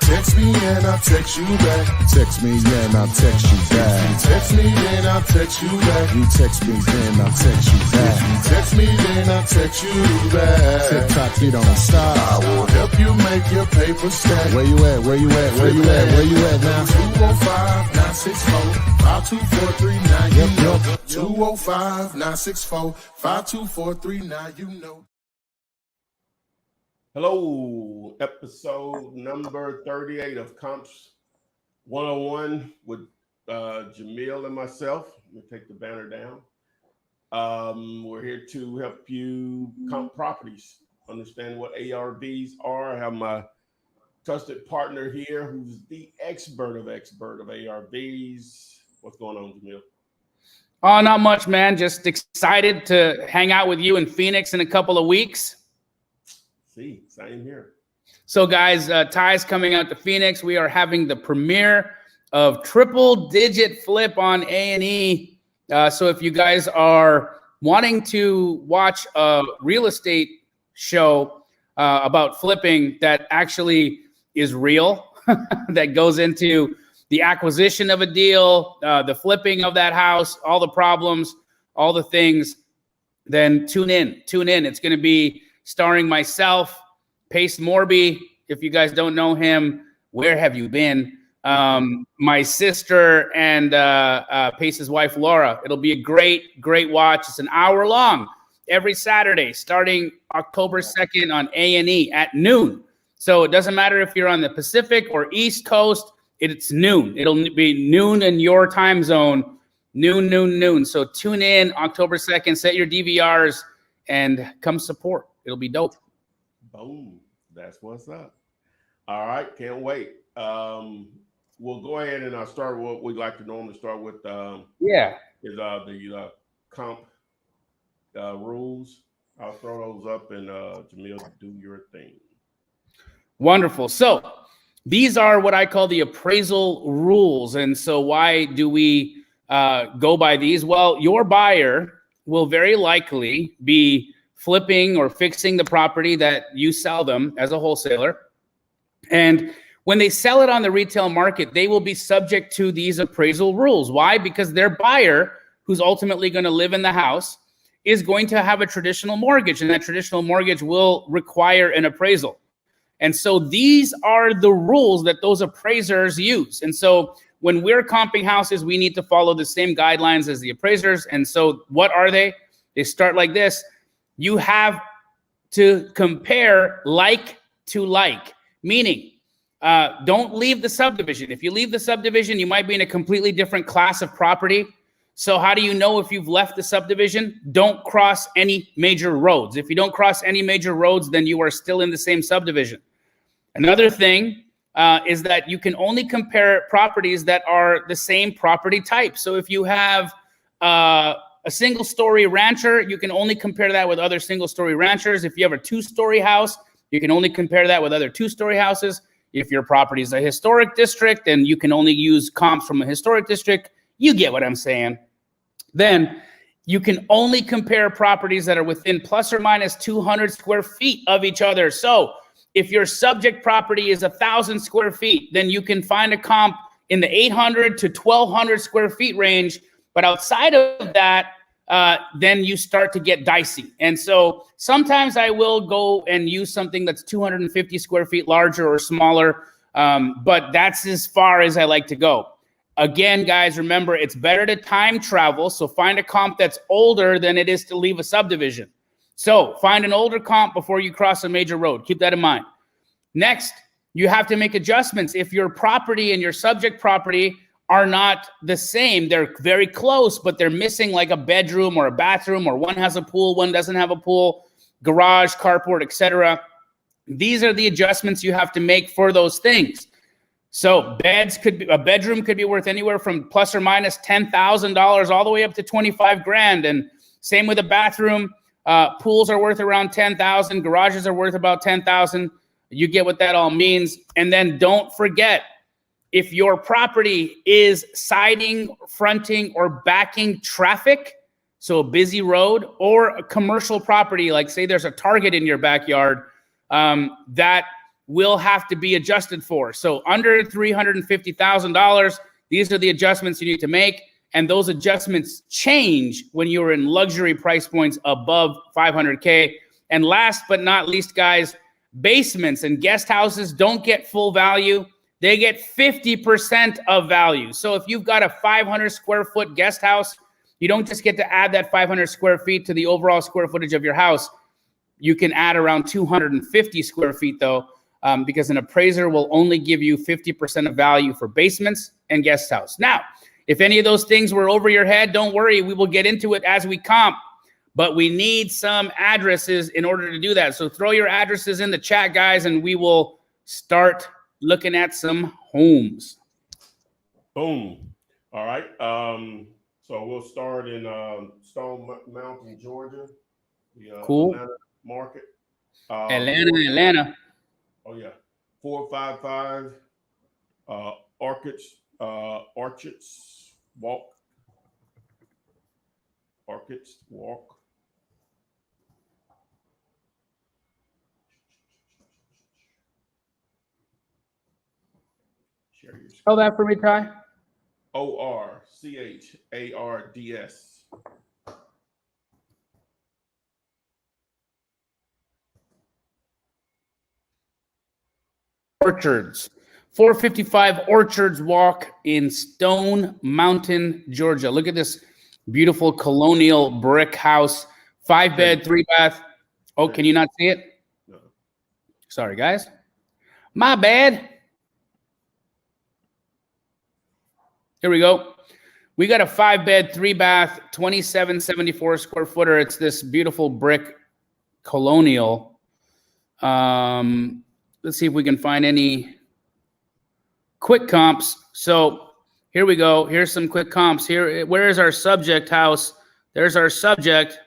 text me and I'll text you back. Text me and I'll text you back. Text me then I'll text you back. You text me then I'll text you back. Text me then I'll text you back. TikTok, you don't stop. I will help you make your paper stack. Where you at? Where you at? Where you at? Where you at now? 205-964-52439. You know. 205-964-52439. You know. Hello, episode number 38 of Comps 101 with Jamil and myself. Let me take the banner down. We're here to help you comp properties, understand what ARVs are. I have my trusted partner here who's the expert of ARVs. What's going on, Jamil? Oh, not much, man. Just excited to hang out with you in Phoenix in a couple of weeks. See, same here. So, guys, Ty's coming out to Phoenix. We are having the premiere of triple-digit flip on A&E. So if you guys are wanting to watch a real estate show about flipping that actually is real, that goes into the acquisition of a deal, the flipping of that house, all the problems, all the things, then tune in. It's going to be starring myself, Pace Morby. If you guys don't know him, where have you been? My sister and Pace's wife, Laura. It'll be a great watch. It's an hour long every Saturday, starting October 2nd on A&E at noon. So it doesn't matter if you're on the Pacific or East Coast, it's noon. It'll be noon in your time zone, noon. So tune in October 2nd, set your DVRs, and come support. It'll be dope. Boom. That's what's up. All right. Can't wait. We'll go ahead and start what we like to normally start with. The comp rules. I'll throw those up and Jamil, do your thing. Wonderful. So these are what I call the appraisal rules. And so why do we go by these? Well, your buyer will very likely be flipping or fixing the property that you sell them as a wholesaler. And when they sell it on the retail market, they will be subject to these appraisal rules. Why? Because their buyer, who's ultimately going to live in the house, is going to have a traditional mortgage, and that traditional mortgage will require an appraisal. And so these are the rules that those appraisers use. And so when we're comping houses, we need to follow the same guidelines as the appraisers. And so what are they? They start like this. You have to compare like to like, meaning don't leave the subdivision. If you leave the subdivision, you might be in a completely different class of property. So how do you know if you've left the subdivision? Don't cross any major roads. If you don't cross any major roads, then you are still in the same subdivision. Another thing is that you can only compare properties that are the same property type. So if you have a single-story rancher, you can only compare that with other single-story ranchers. If you have a two-story house, you can only compare that with other two-story houses. If your property is a historic district, then you can only use comps from a historic district. You get what I'm saying. Then you can only compare properties that are within plus or minus 200 square feet of each other. So if your subject property is 1,000 square feet, then you can find a comp in the 800 to 1,200 square feet range. But outside of that, then you start to get dicey. And so sometimes I will go and use something that's 250 square feet larger or smaller, but that's as far as I like to go. Again, guys, remember, it's better to time travel, so find a comp that's older than it is to leave a subdivision. So find an older comp before you cross a major road. Keep that in mind. Next, you have to make adjustments. If your property and your subject property are not the same, they're very close, but they're missing like a bedroom or a bathroom, or one has a pool, one doesn't have a pool, garage, carport, etc. These are the adjustments you have to make for those things. So a bedroom could be worth anywhere from plus or minus $10,000 all the way up to $25,000. And same with a bathroom. Pools are worth around $10,000. Garages are worth about $10,000. You get what that all means. And then don't forget, if your property is siding, fronting, or backing traffic, so a busy road, or a commercial property, like say there's a Target in your backyard, that will have to be adjusted for. So under $350,000, these are the adjustments you need to make. And those adjustments change when you're in luxury price points above 500K. And last but not least, guys, basements and guest houses don't get full value. They get 50% of value. So if you've got a 500 square foot guest house, you don't just get to add that 500 square feet to the overall square footage of your house. You can add around 250 square feet though, because an appraiser will only give you 50% of value for basements and guest house. Now, if any of those things were over your head, don't worry. We will get into it as we comp, but we need some addresses in order to do that. So throw your addresses in the chat, guys, and we will start looking at some homes. Boom. All right. So we'll start in Stone Mountain, Georgia. The Cool. Atlanta market. Atlanta. Oh yeah. 455 Orchids Walk. Orchids Walk. Share your screen. Spell that for me, Ty. ORCHARDS. Orchards. 455 Orchards Walk in Stone Mountain, Georgia. Look at this beautiful colonial brick house. 5-bed, 3-bath. Oh, can you not see it? No. Sorry, guys. My bad. Here we go. We got a 5-bed, 3-bath, 2774 square footer. It's this beautiful brick colonial. Let's see if we can find any quick comps. So here we go. Here's some quick comps. Here, where is our subject house? There's our subject.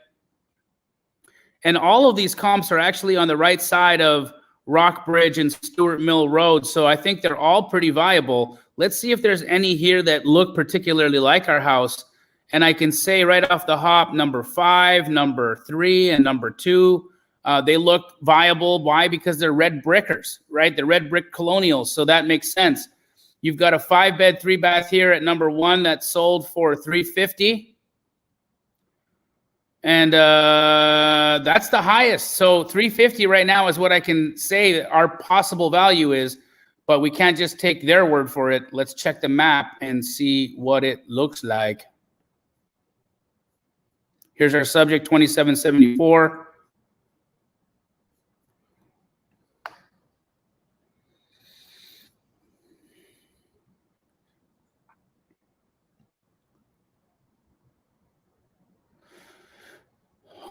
And all of these comps are actually on the right side of Rockbridge and Stewart Mill Road. So I think they're all pretty viable. Let's see if there's any here that look particularly like our house. And I can say right off the hop, number 5, number 3, and number 2. They look viable. Why? Because they're red brickers, right? They're red brick colonials. So that makes sense. You've got a 5-bed, 3-bath here at number 1 that sold for $350. And that's the highest. So $350 right now is what I can say our possible value is, but we can't just take their word for it. Let's check the map and see what it looks like. Here's our subject, 2774.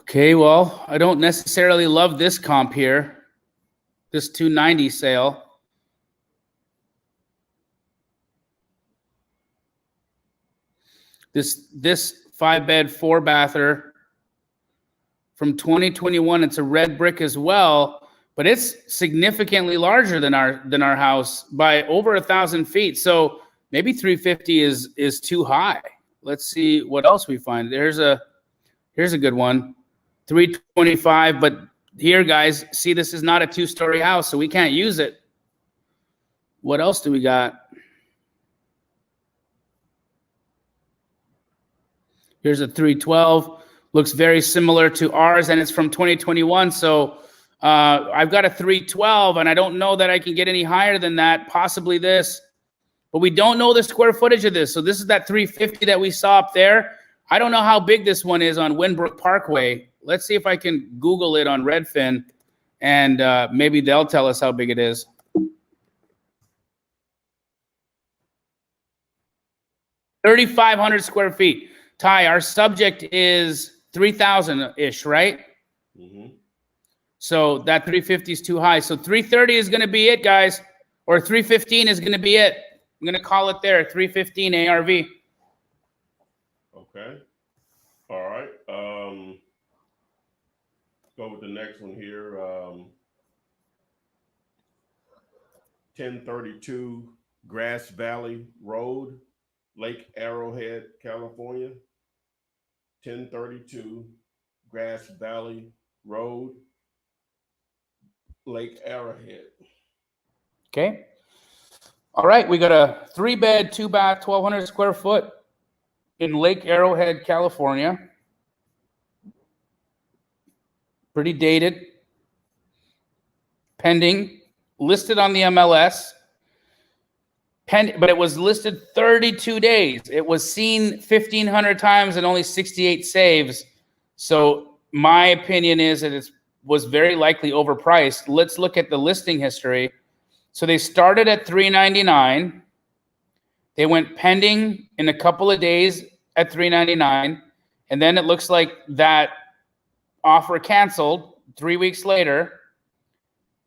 Okay, well, I don't necessarily love this comp here, this 290 sale. This 5-bed, 4-bather from 2021. It's a red brick as well, but it's significantly larger than our house by over 1,000 feet. So maybe 350 is too high. Let's see what else we find. Here's a good one. 325, but here, guys, see, this is not a 2-story house, so we can't use it. What else do we got? Here's a 312. Looks very similar to ours, and it's from 2021. So I've got a 312, and I don't know that I can get any higher than that, possibly this. But we don't know the square footage of this. So this is that 350 that we saw up there. I don't know how big this one is on Winbrook Parkway. Let's see if I can Google it on Redfin, and maybe they'll tell us how big it is. $3,500 square feet. Ty, our subject is 3,000-ish, right? Mm-hmm. So that 350 is too high. So 330 is going to be it, guys, or 315 is going to be it. I'm going to call it there, 315 ARV. Okay. All right. Go with the next one here. 1032 Grass Valley Road, Lake Arrowhead, California. 1032 Grass Valley Road, Lake Arrowhead. Okay. All right. We got a 3-bed, 2-bath, 1,200 square foot in Lake Arrowhead, California. Pretty dated. Pending. Listed on the MLS. But it was listed 32 days. It was seen 1,500 times and only 68 saves. So my opinion is that it was very likely overpriced. Let's look at the listing history. So they started at $399. They went pending in a couple of days at $399. And then it looks like that offer canceled 3 weeks later.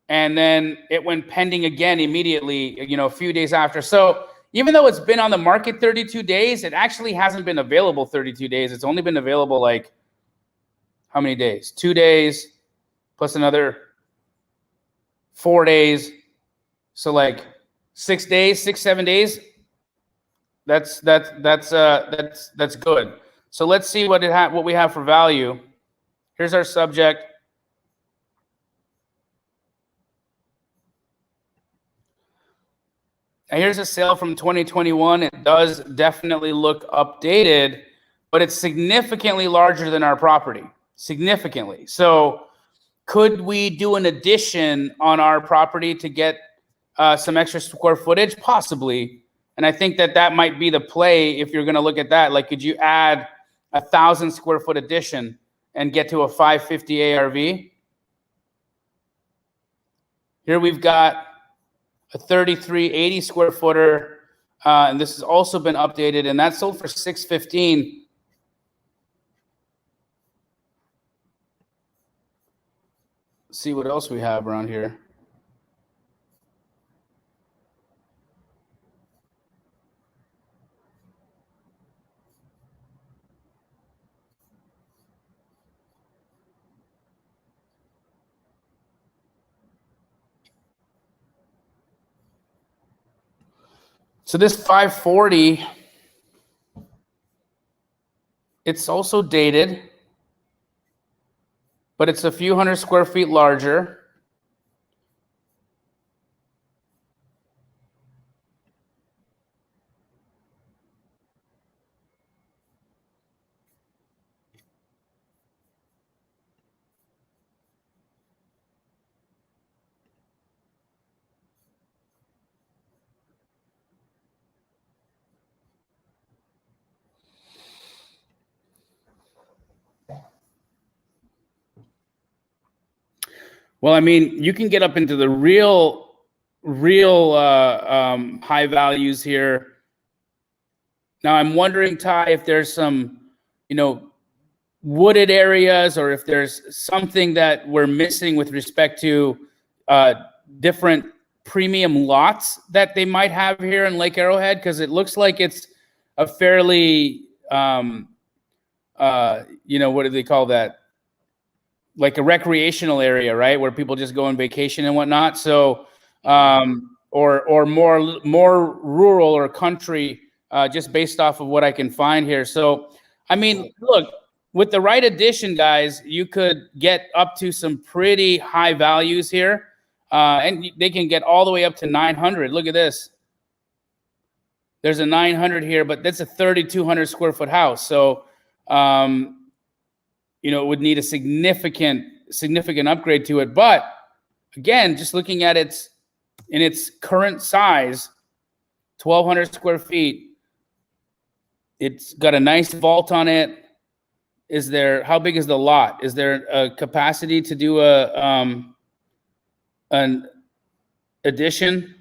And then it went pending again immediately, a few days after. So even though it's been on the market 32 days, it actually hasn't been available 32 days. It's only been available like how many days? 2 days plus another 4 days. So like 6 days, 7 days. That's good. So let's see what we have for value. Here's our subject. And here's a sale from 2021. It does definitely look updated, but it's significantly larger than our property. Significantly. So could we do an addition on our property to get some extra square footage? Possibly. And I think that might be the play if you're going to look at that. Like, could you add 1,000 square foot addition and get to a 550 ARV? Here we've got a 3380 square footer, and this has also been updated, and that sold for $615. Let's see what else we have around here. So this 540, it's also dated, but it's a few hundred square feet larger. Well, I mean, you can get up into the real high values here. Now, I'm wondering, Ty, if there's some, wooded areas, or if there's something that we're missing with respect to different premium lots that they might have here in Lake Arrowhead, because it looks like it's a fairly, what do they call that? Like a recreational area, right, where people just go on vacation and whatnot. So, or more rural or country, just based off of what I can find here. So, I mean, look, with the right addition, guys, you could get up to some pretty high values here, and they can get all the way up to 900. Look at this. There's a 900 here, but that's a 3,200 square foot house. So, it would need a significant upgrade to it. But again, just looking at in its current size, 1,200 square feet, it's got a nice vault on it. How big is the lot? Is there a capacity to do an addition?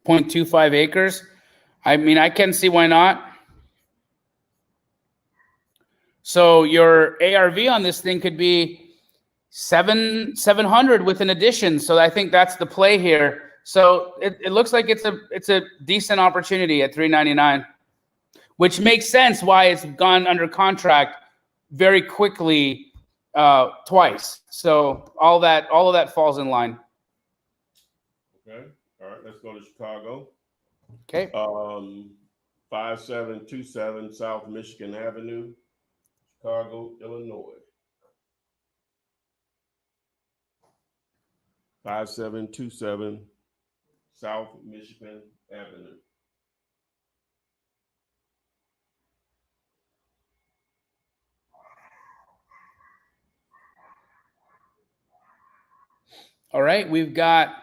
.25 acres. I mean, I can see why not. So your ARV on this thing could be 700 with an addition. So I think that's the play here. So it looks like it's a decent opportunity at $399, which makes sense why it's gone under contract very quickly twice. So all of that falls in line. Okay. All right, let's go to Chicago. Okay. 5727 South Michigan Avenue, Chicago, Illinois. 5727 South Michigan Avenue. All right, we've got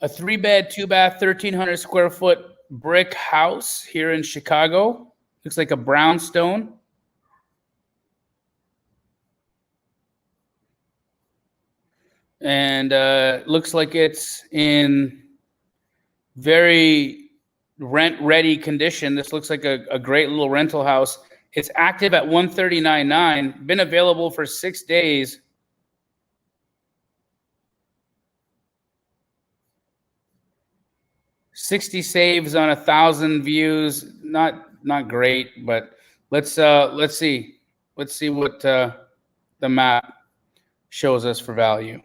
a 3-bed, 2-bath, 1,300 square foot brick house here in Chicago. Looks like a brownstone. And looks like it's in very rent-ready condition. This looks like a great little rental house. It's active at 139.9, been available for 6 days. $60 saves on 1,000 views. Not great, but let's see what the map shows us for value.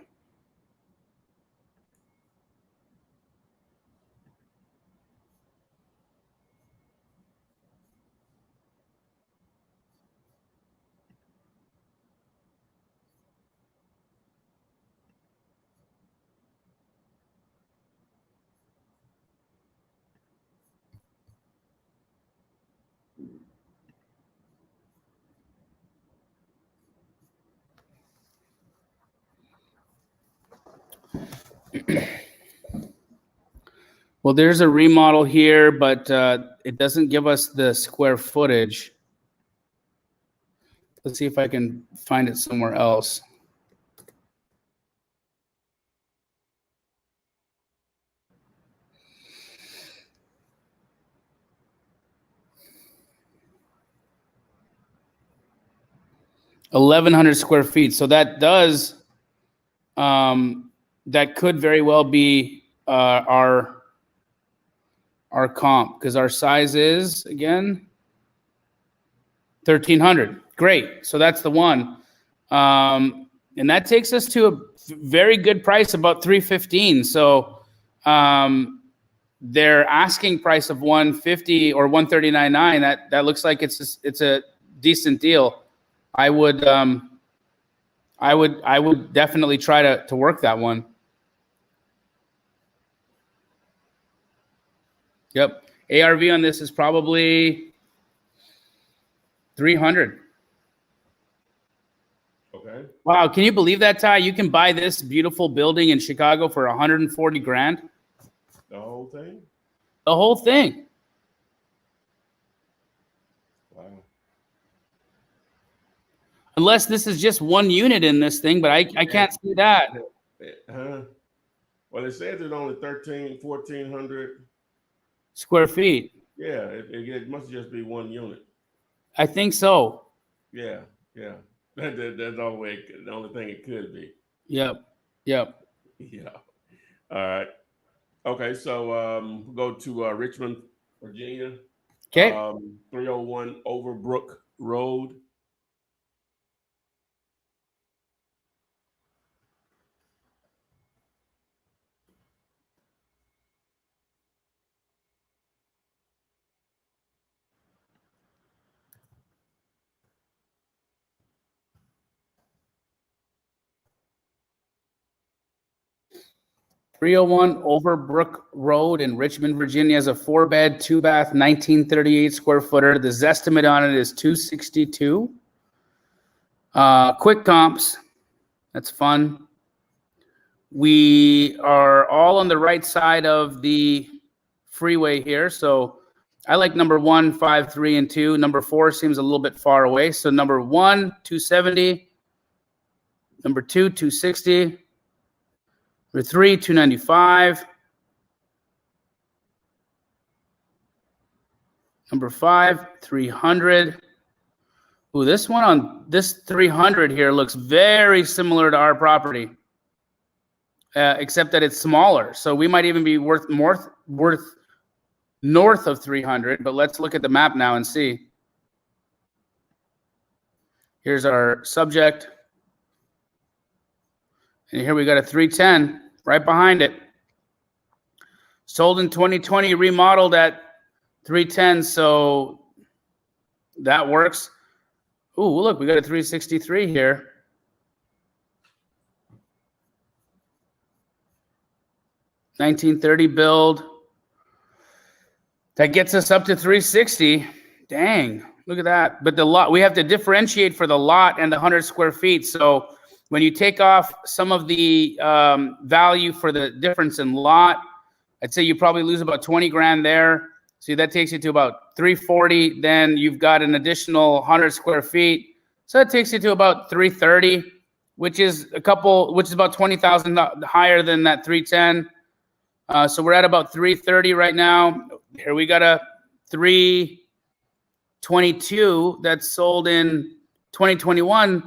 Well, there's a remodel here, but it doesn't give us the square footage. Let's see if I can find it somewhere else. $1,100 square feet. So that does, that could very well be our comp, because our size is, again, 1,300. Great. So that's the one. And that takes us to a very good price, about $315. So their asking price of $150 or $139.9, that looks like it's a decent deal. I would definitely try to work that one. Yep. ARV on this is probably 300. Okay. Wow. Can you believe that, Ty? You can buy this beautiful building in Chicago for 140 grand. The whole thing? The whole thing. Wow. Unless this is just one unit in this thing, but I can't see that. Well, it says it's only 1,400 Square feet. Yeah, it must just be one unit. I think so. Yeah. That's the only thing it could be. Yep. Yeah. All right. Okay, so we'll go to Richmond, Virginia. Okay. 301 Overbrook Road. .301 Overbrook Road in Richmond, Virginia is a 4-bed, 2-bath, 1938 square footer. The Zestimate on it is 262. Quick comps. That's fun. We are all on the right side of the freeway here. So I like number 1, 5, 3, and 2. Number 4 seems a little bit far away. So number 1, 270. Number 2, 260. Number 3, 295. Number 5, 300. Ooh, this one on this 300 here looks very similar to our property, except that it's smaller. So we might even be worth north of 300. But let's look at the map now and see. Here's our subject. And here we got a 310 right behind it. Sold in 2020, remodeled at 310, so that works. Ooh, look, we got a 363 here. 1930 build. That gets us up to 360. Dang, look at that. But the lot, we have to differentiate for the lot and the 100 square feet. So when you take off some of the value for the difference in lot, I'd say you probably lose about 20 grand there. See, that takes you to about 340. Then you've got an additional 100 square feet. So that takes you to about 330, which is about 20,000 higher than that 310. So we're at about 330 right now. Here we got a 322 that's sold in 2021 at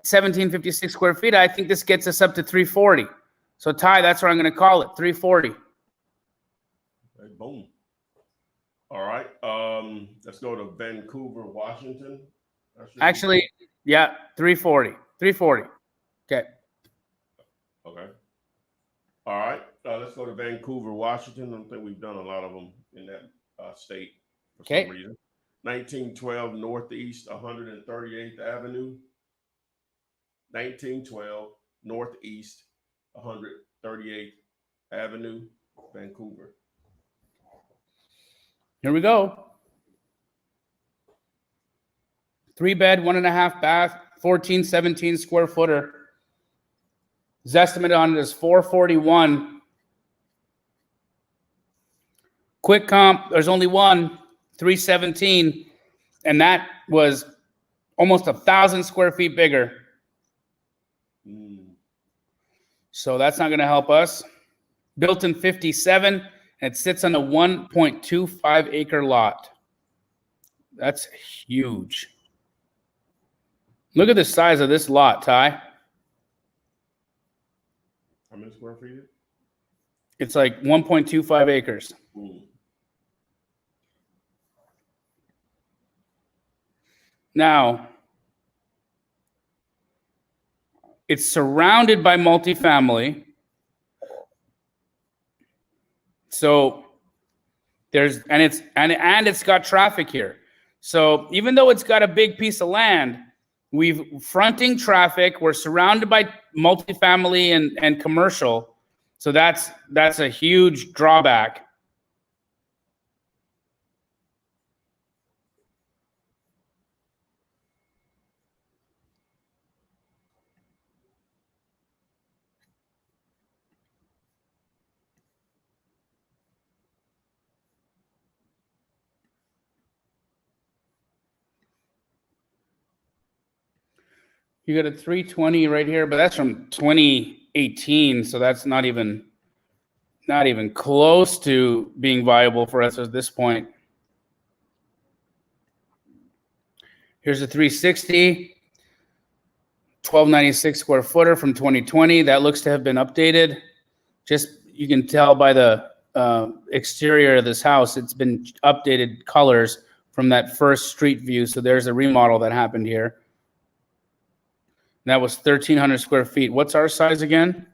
1756 square feet. I think this gets us up to 340. So Ty, that's what I'm going to call it, 340. Okay, boom. All right. Let's go to Vancouver, Washington. Actually, yeah, 340. 340. Okay. Okay. All right. Let's go to Vancouver, Washington. I don't think we've done a lot of them in that state for some reason. 1912 Northeast 138th Avenue. 1912 Northeast 138th Avenue, Vancouver. Here we go. 3-bed, 1.5 bath, 1417 square footer. His estimate on it is 441. Quick comp, there's only one, 317, and that was almost 1,000 square feet bigger. So that's not going to help us. Built in 57, and it sits on a 1.25 acre lot. That's huge. Look at the size of this lot, Ty. How many square feet? It's like 1.25 acres. Now, it's surrounded by multifamily. So it's got traffic here. So even though it's got a big piece of land, we've fronting traffic. We're surrounded by multifamily and commercial. So that's a huge drawback. You got a 320 right here, but that's from 2018, so that's not even close to being viable for us at this point. Here's a 360, 1296 square footer from 2020. That looks to have been updated. Just, you can tell by the exterior of this house, it's been updated colors from that first street view. So there's a remodel that happened here. That was 1,300 square feet. What's our size again?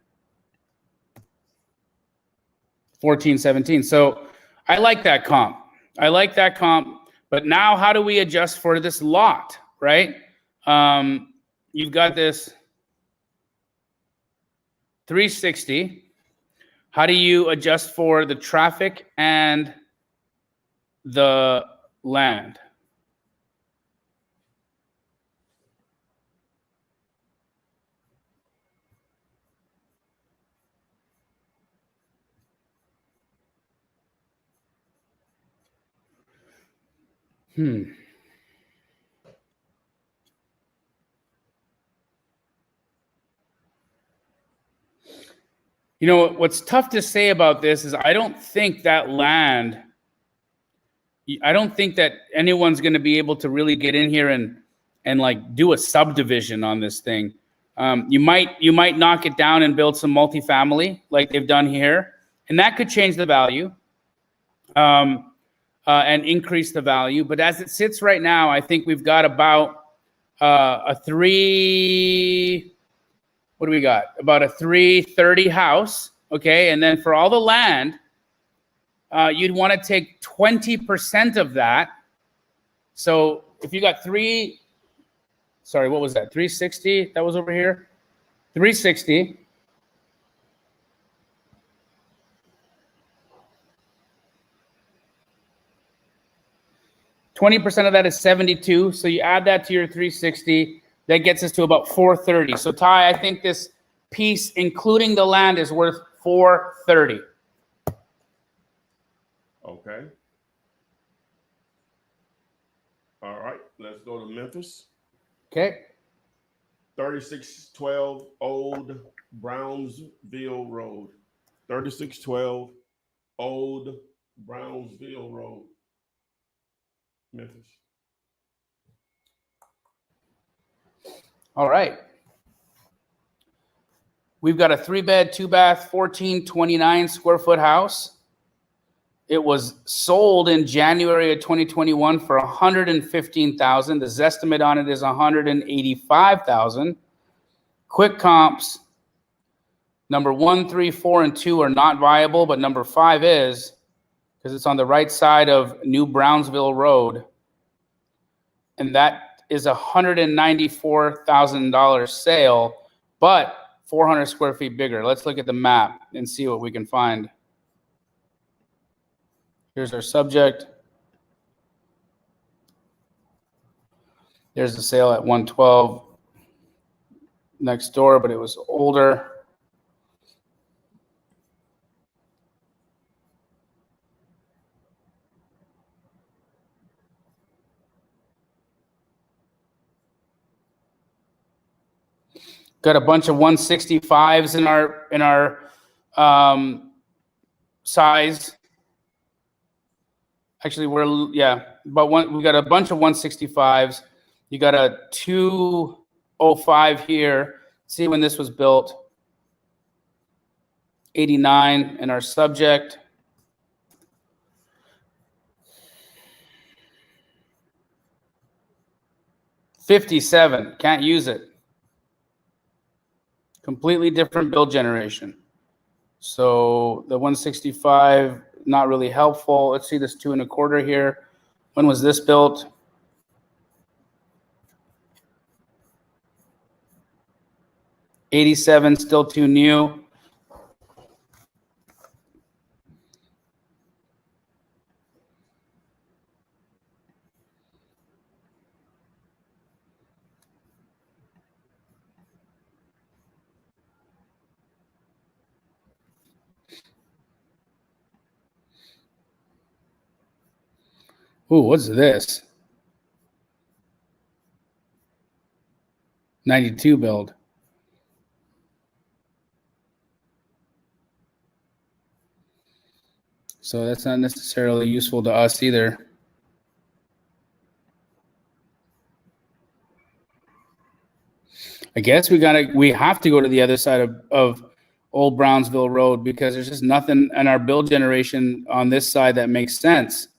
1417. So I like that comp. But now how do we adjust for this lot, right? You've got this 360. How do you adjust for the traffic and the land? You know, what's tough to say about this is I don't think that anyone's going to be able to really get in here and like do a subdivision on this thing. You might knock it down and build some multifamily like they've done here, and that could change the value. And increase the value. But as it sits right now, I think we've got about a 330 house, okay? And then for all the land, you'd want to take 20% of that. So if you got what was that? 360, that was over here? 360. 20% of that is 72. So you add that to your 360. That gets us to about 430. So Ty, I think this piece, including the land, is worth 430. Okay. All right. Let's go to Memphis. Okay. 3612 Old Brownsville Road. 3612 Old Brownsville Road. Memphis. All right. We've got a 3-bed, 2-bath, 1429 square foot house. It was sold in January of 2021 for $115,000. The Zestimate on it is $185,000. Quick comps, number 1, 3, 4, and 2 are not viable, but number 5 is, because it's on the right side of New Brownsville Road. And that is a $194,000 sale, but 400 square feet bigger. Let's look at the map and see what we can find. Here's our subject. There's the sale at 112 next door, but it was older. Got a bunch of 165s in our size. Actually, we got a bunch of 165s. You got a 205 here. See when this was built. 89 in our subject. $57, can't use it. Completely different build generation. So the 165, not really helpful. Let's see this 2 1/4 here. When was this built? '87, still too new. Ooh, what's this? 92 build. So that's not necessarily useful to us either. I guess we have to go to the other side of Old Brownsville Road because there's just nothing in our build generation on this side that makes sense.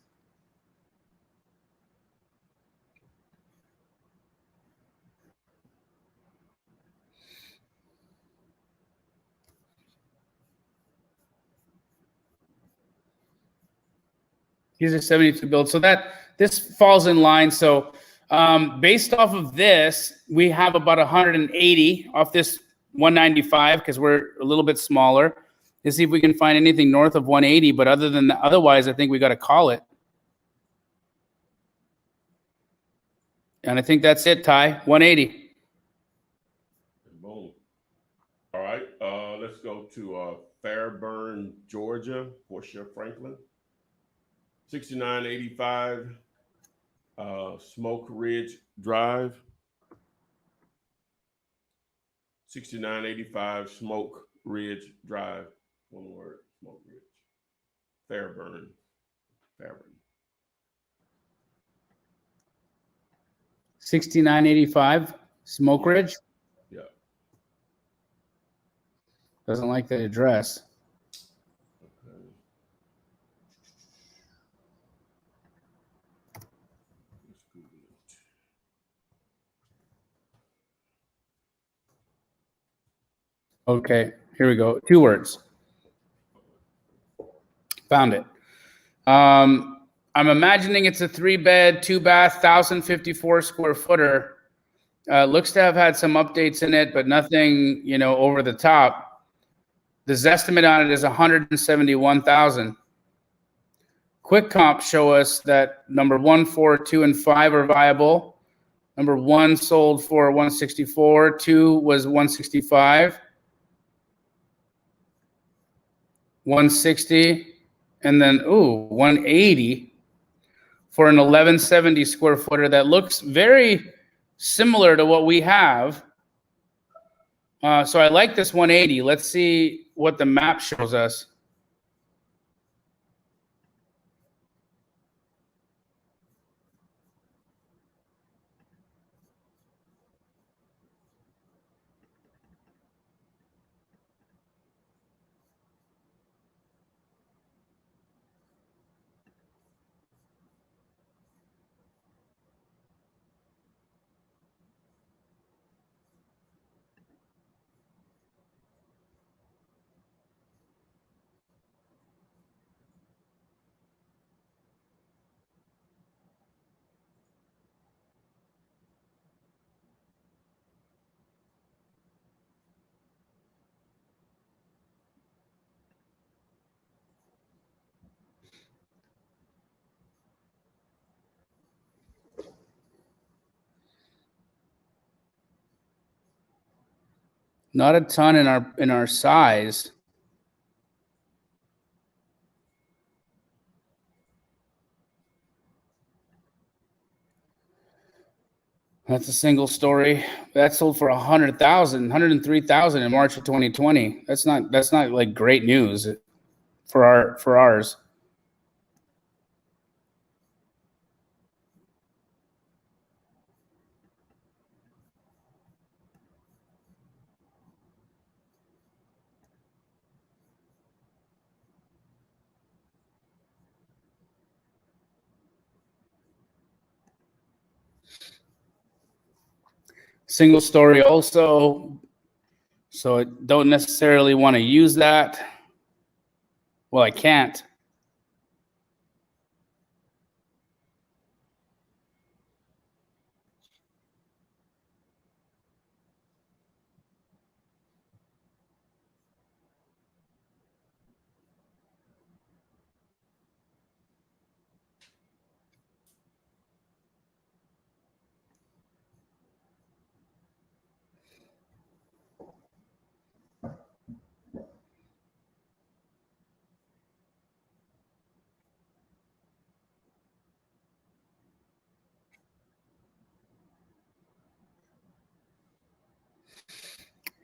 These are 72 builds. So this falls in line. So based off of this, we have about 180 off this 195 because we're a little bit smaller. Let's see if we can find anything north of 180. But otherwise, I think we got to call it. And I think that's it, Ty. 180. Boom. All right. Let's go to Fairburn, Georgia. Portia Franklin. 6985 Smoke Ridge Drive. 6985 Smoke Ridge Drive. One word, Smoke Ridge. Fairburn. 6985 Smoke Ridge. Yeah. Doesn't like the address. Okay, here we go. 2 words. Found it. I'm imagining it's a 3-bed, 2-bath, 1,054 square footer. Looks to have had some updates in it, but nothing, over the top. The Zestimate on it is $171,000. quick comps show us that number 1, 4, 2, and 5 are viable. Number 1 sold for 164, 2 was 165, 160, and then 180 for an 1170 square footer that looks very similar to what we have. So I like this 180. Let's see what the map shows us. Not a ton in our size. That's a single story. That sold for 100,000, 103,000 in March of 2020. That's not like great news for ours. Single story also, so I don't necessarily want to use that. Well, I can't.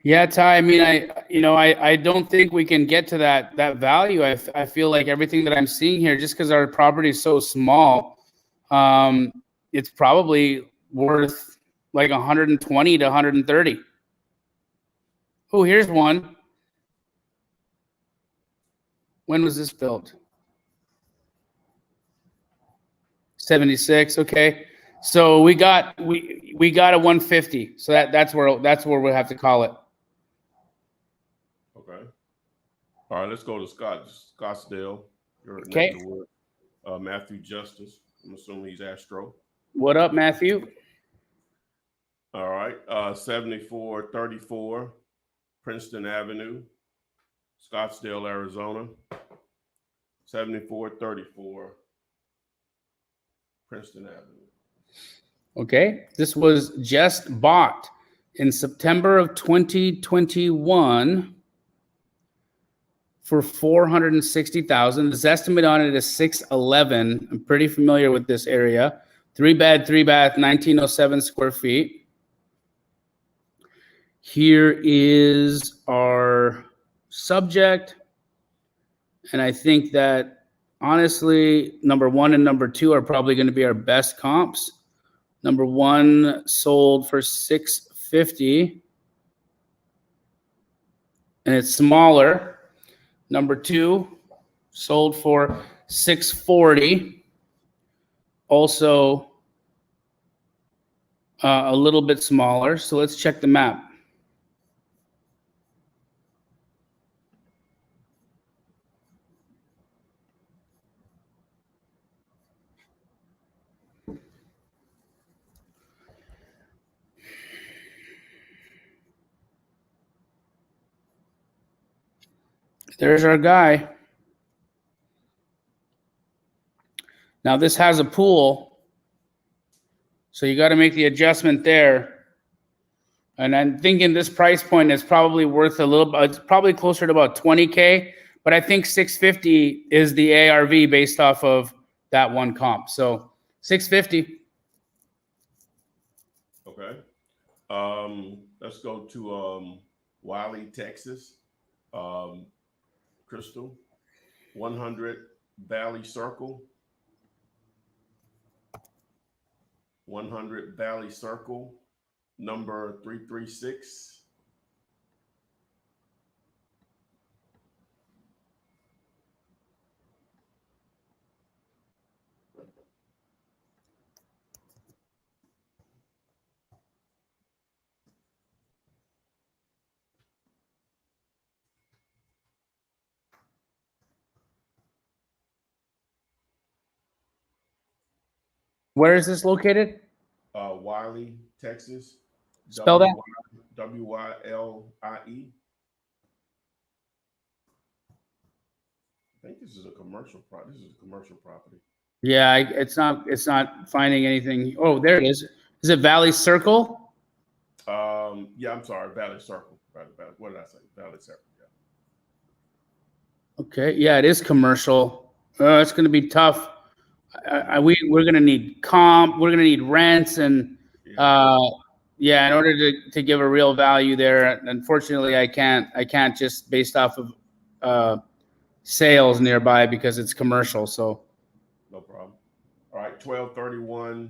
Yeah, Ty. I mean, I don't think we can get to that value. I feel like everything that I'm seeing here, just because our property is so small, it's probably worth like 120 to 130. Oh, here's one. When was this built? 76. Okay, so we got a 150. So that's where we'll have to call it. Okay. All right, let's go to Scottsdale. You're Okay. neck of the wood. Matthew Justice. I'm assuming he's Astro. What up, Matthew? All right. 7434 Princeton Avenue, Scottsdale, Arizona. 7434 Princeton Avenue. Okay, this was just bought in September of 2021 for 460,000. This estimate on it is 611. I'm pretty familiar with this area. 3-bed, 3-bath, 1907 square feet. Here is our subject. And I think that honestly, number 1 and number 2 are probably going to be our best comps. Number 1 sold for 650, and it's smaller. Number 2 sold for 640, also a little bit smaller. So let's check the map. There's our guy. Now this has a pool, so you got to make the adjustment there. And I'm thinking this price point is probably worth a little. It's probably closer to about 20K, but I think 650 is the ARV based off of that one comp. So 650. Okay. Let's go to Wiley, Texas. Crystal, 100 Valley Circle. 100 Valley Circle, number 336. Where is this located? Wiley, Texas. Spell that. W-Y-L-I-E. I think this is a commercial property. This is a commercial property. Yeah, it's not finding anything. Oh, there it is. Is it Valley Circle? Yeah, I'm sorry, Valley Circle. What did I say? Valley Circle. Yeah. Okay, yeah, it is commercial. It's going to be tough. We're going to need comp. We're going to need rents, and yeah, in order to give a real value there. Unfortunately, I can't just based off of sales nearby because it's commercial. So No problem. All right, 1231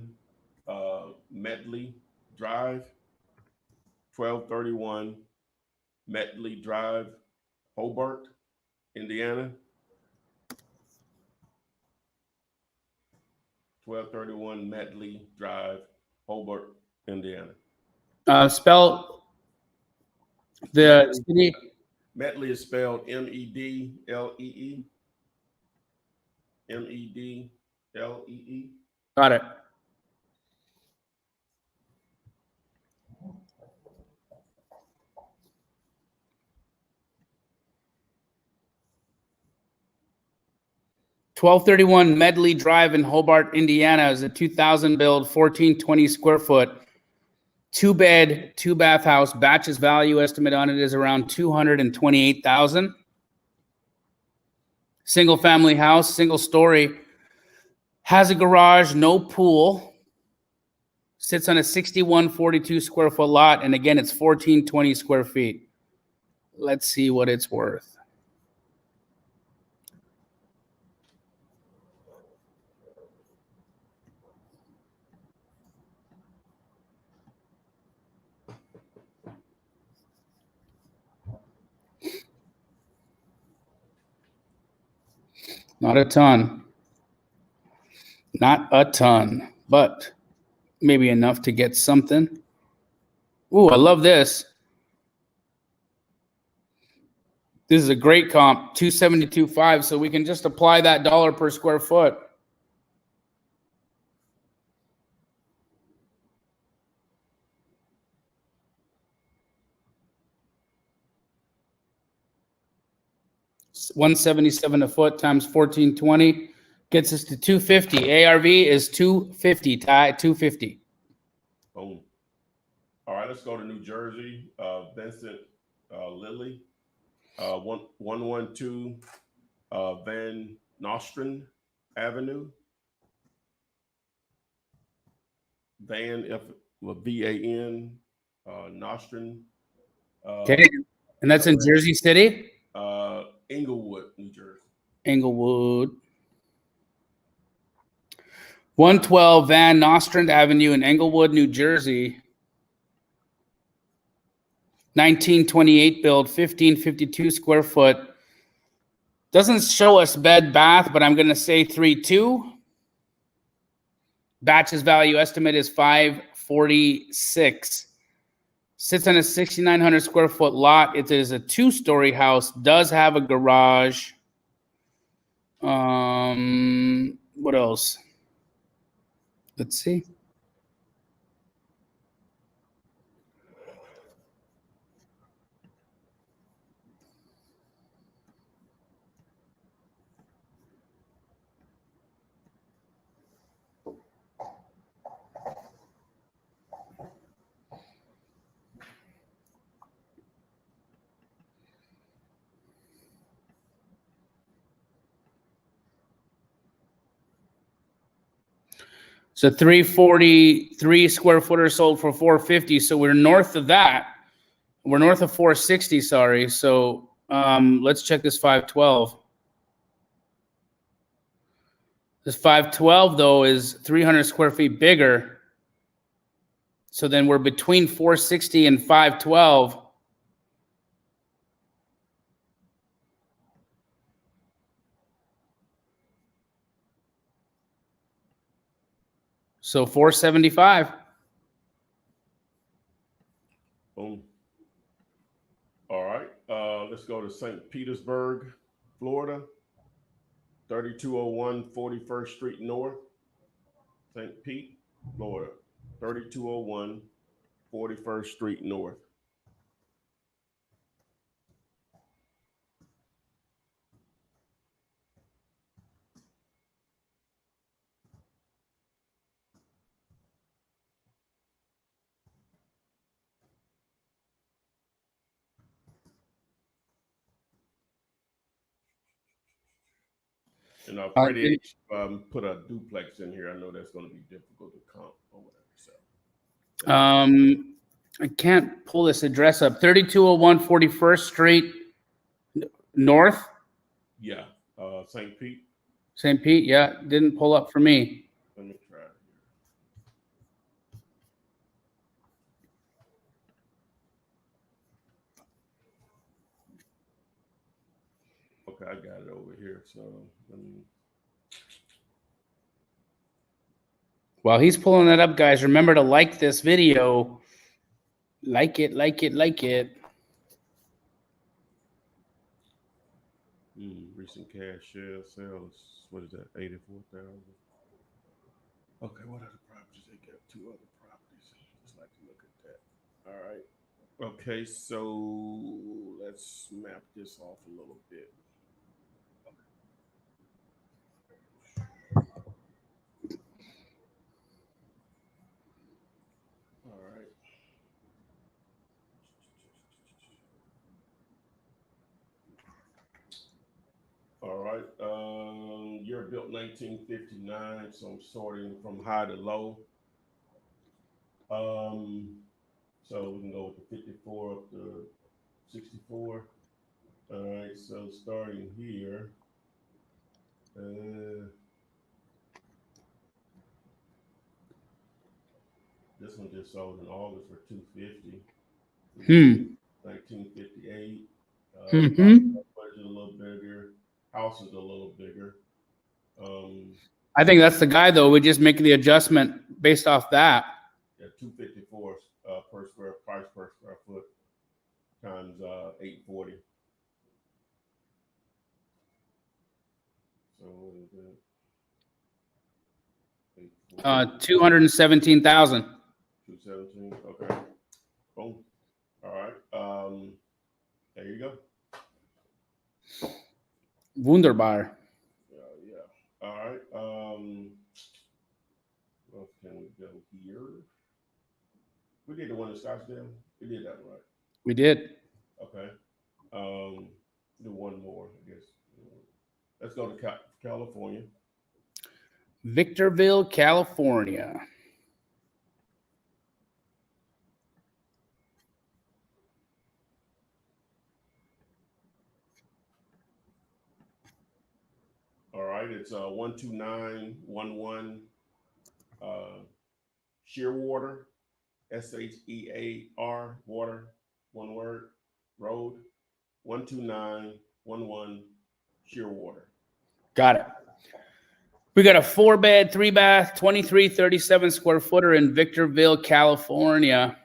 Medley Drive. 1231 Medley Drive, Hobart, Indiana. 1231 Medley Drive, Hobart, Indiana. spell the city. Medley is spelled M-E-D-L-E-E. M-E-D-L-E-E. Got it. (1231) Medley Drive in Hobart, Indiana is a 2000 build, 1420 square foot, 2-bed, 2-bath house. Batch's value estimate on it is around $228,000. Single family house, single story, has a garage, no pool, sits on a 6142 square foot lot, and again, it's 1420 square feet. Let's see what it's worth. Not a ton. Not a ton, but maybe enough to get something. Ooh, I love this. This is a great comp, 272.5, so we can just apply that dollar per square foot. $177 a foot times 1420 gets us to 250. ARV is 250. Ty, 250. Boom. All right, let's go to New Jersey. Vincent Lilly, 112 Van Nostrand Avenue. Van, V-A-N, Nostrand. Okay, and that's in Jersey City? Englewood, New Jersey. Englewood. 112 Van Nostrand Avenue in Englewood, New Jersey. 1928 build, 1552 square foot. Doesn't show us bed bath, but I'm going to say 3.2. Batch's value estimate is 546. Sits on a 6,900 square foot lot. It is a 2-story house. Does have a garage. What else? Let's see. So 343 square footer sold for 450. So we're north of that. We're north of 460, sorry. So let's check this 512. This 512, though, is 300 square feet bigger. So then we're between 460 and 512. So 475. Boom. All right. Let's go to St. Petersburg, Florida. 3201 41st Street North. St. Pete, Florida. 3201 41st Street North. And I'll pray to put a duplex in here. I know that's going to be difficult to comp or whatever. So. I can't pull this address up. 3201 41st Street North. Yeah. St. Pete. St. Pete. Yeah. Didn't pull up for me. Let me try it here. Okay, I got it over here. So let me. While he's pulling that up, guys, remember to like this video. Like it, like it, like it. Recent cash sales. What is that? 84,000. Okay, what other properties? They got 2 other properties. Just like to look at that. All right. Okay, so let's map this off a little bit. All right. All right. Year built 1959, so I'm sorting from high to low. So we can go with the 54 up to 64. All right. So starting here. This one just sold in August for $250. 1958. Budget a little bigger. House is a little bigger. I think that's the guy, though. We just make the adjustment based off that. Yeah, 254 per square price per square foot times 840. So what is that? 217,000. 217. Okay. Boom. All right. There you go. Wunderbar. Yeah. All right. Well, can we go here? We did the one in Scottsdale. We did that one, right? We did. Okay. Do one more, I guess. Let's go to California. Victorville, California. All right, it's 12911 Shearwater, SHEAR, water, one word, road, 12911 Shearwater. Got it. We got a 4-bed, 3-bath, 2337 square footer in Victorville, California.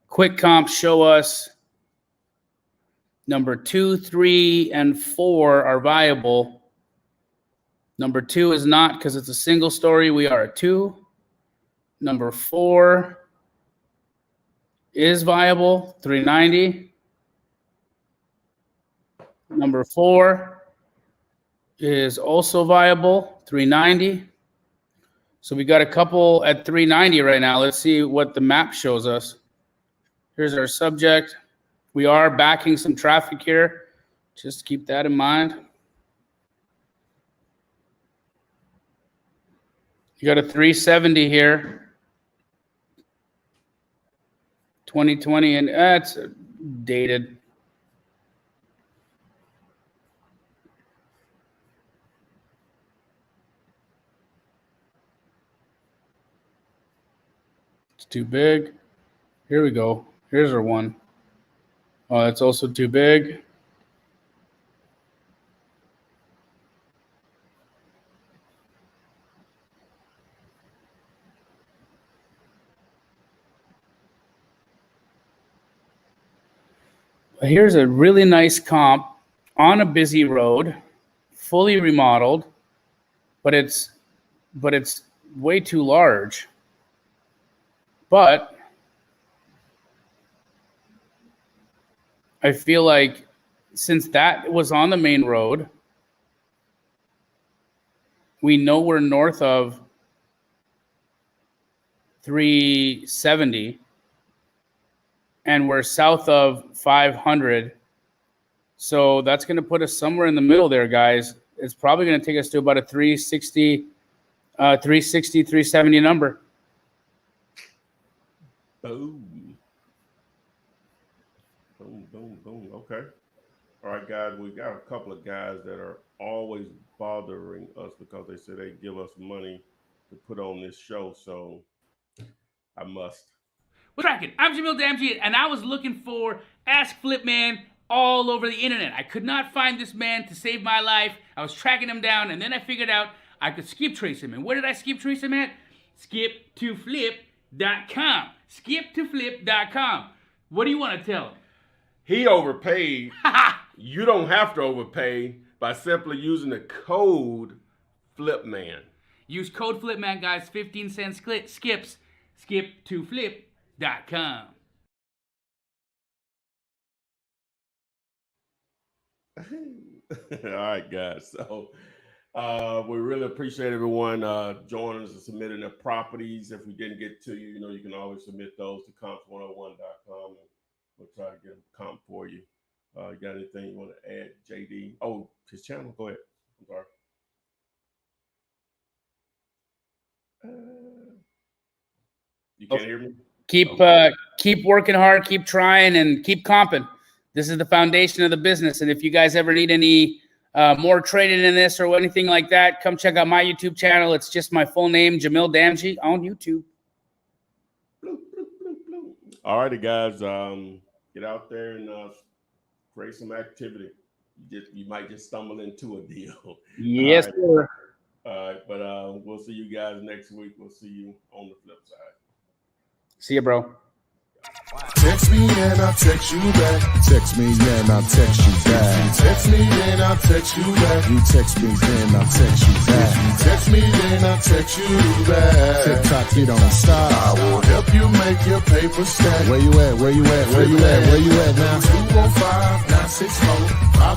Quick comps show us number 2, 3, and 4 are viable. Number 2 is not because it's a single story. We are a 2. Number 4 is viable, 390. Number 4 is also viable, 390. So we got a couple at 390 right now. Let's see what the map shows us. Here's our subject. We are backing some traffic here. Just keep that in mind. You got a 370 here. 2020, and that's dated. It's too big. Here we go. Here's our one. Oh, that's also too big. Here's a really nice comp on a busy road, fully remodeled, but it's way too large. But I feel like since that was on the main road, we know we're north of 370 and we're south of 500. So that's going to put us somewhere in the middle there, guys. It's probably going to take us to about a 360, 370 number. Boom. Boom, boom, boom. Okay. All right, guys. We got a couple of guys that are always bothering us because they say they give us money to put on this show. So I must. Tracking. I'm Jamil Damji, and I was looking for Ask Flip Man all over the internet. I could not find this man to save my life. I was tracking him down, and then I figured out I could skip trace him. And where did I skip trace him at? Skip2flip.com. Skip2flip.com. What do you want to tell him? He overpaid. You don't have to overpay by simply using the code FlipMan. Use code FlipMan, guys. 15 cent skips. Skip2flip.com. All right, guys. So we really appreciate everyone joining us and submitting their properties. If we didn't get to you, you can always submit those to comps101.com. And we'll try to get a comp for you. You got anything you want to add, JD? Oh, his channel. Go ahead. I'm sorry. You can't hear me? Keep working hard, keep trying, and keep comping. This is the foundation of the business. And if you guys ever need any more training in this or anything like that, come check out my YouTube channel. It's just my full name, Jamil Damji, on YouTube. All righty, guys. Get out there and create some activity. You might just stumble into a deal. Yes, right. sir. All right, but we'll see you guys next week. We'll see you on the flip side. See you, bro. Text me and I'll text you back. Text me and I'll text you back. Text me and I'll text you back. You text me then I'll text you back. Text me then I'll text you back. TikTok, you don't stop. I will help you make your paper stack. Where you at? Where you at? Where you at? Where you at now? 205-964